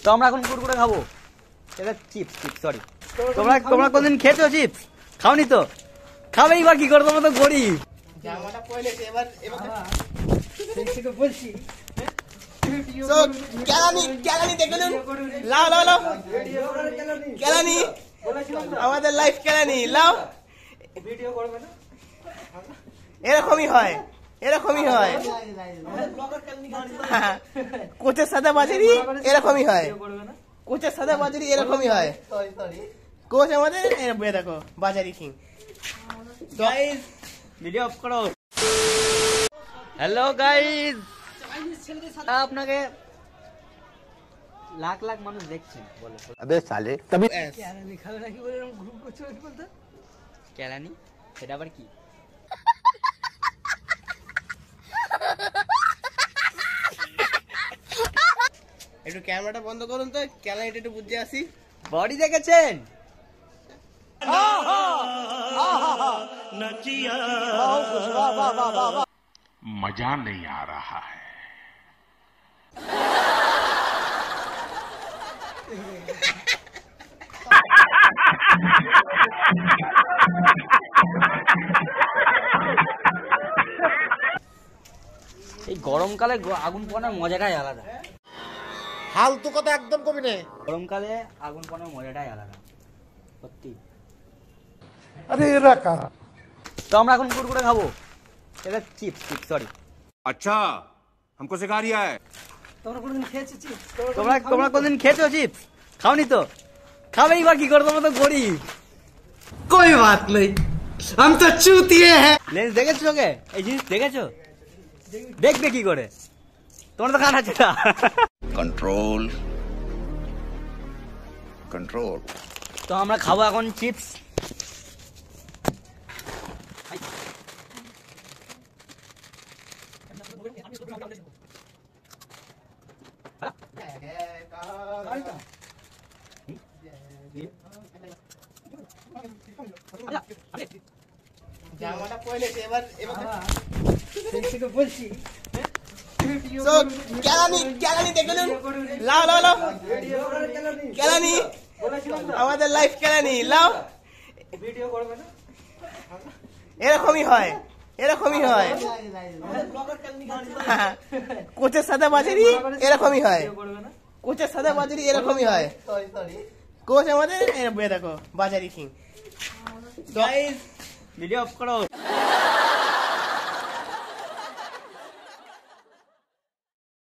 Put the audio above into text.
তো আমরা এখন কুরকুরে খাবো। এটা চিপস সরি। তোমরা কোনদিন খেয়েছো চিপস? খাওনি তো? খাবেই বা কি করে, তোমরা তো গরিব। জামাটা পয়লেছে এবার বলছি সো কেলানি দেখুন, লাও লাও লাও কেলানি, আমাদের লাইফ কেলানি লাও। ভিডিও করবে না? এরকমই হয়, এরকমই হয়। কোচের সাথে বাজারি এরকমই হয়, কোচের সাথে বাজারি এরকমই হয়। কোচ আমাদের দেখো বাজারি কিং। গাইস ভিডিও অফ করো। হ্যালো গাইস, আপনাকে লাখ লাখ মানুষ দেখছেন, বলো। अबे साले तभी কেলানি খাবে নাকি বলে এরকম গ্রুপ করছো বলতে? কেলানি সেটা আবার কি? একটু ক্যামেরাটা বন্ধ করুন তো, কেলানিটা একটু বুঝে আসি। বডি দেখেছেন? मजा नहीं आ रहा है। এই গরমকালে আগুন পোড়ানোর মজাটাই আলাদা। फालतू কথা একদম কবি না। গরমকালে আগুন পোড়ানোর মজাটাই আলাদা, সত্যি। আরে এরা কারা? তো আমরা এখন কুরকুরে খাবো। এটা চিপস সরি। अच्छा हमको सिखा रिया है। তোমরা কোনদিন খেয়েছো চিপস? তোমরা কোনদিন খেয়েছো চিপস? খাওনি তো? খাবেই বা কি করে, তোমরা তো গরিব। कोई बात नहीं, हम तो चूतिए हैं। লেন্স দেখেছো চোখে? এই জিনিস দেখেছো? দেখবে কি করে? তোমার তো কান আছে না। Control control. তো আমরা খাবো এখন চিপস। জামাটা পয়লেছে এবার বলছি সো কেলানি দেখুন, লাও লাও লাও কেলানি, আমাদের লাইফ কেলানি লাও। ভিডিও করবে না? এরকমই হয়, এরকমই হয়। কোচের সাথে বাজারি এরকমই হয়, কোচের সাথে বাজারি এরকমই হয়। কোচ আমাদের দেখো বাজারি কিং। গাইস ভিডিও অফ করো।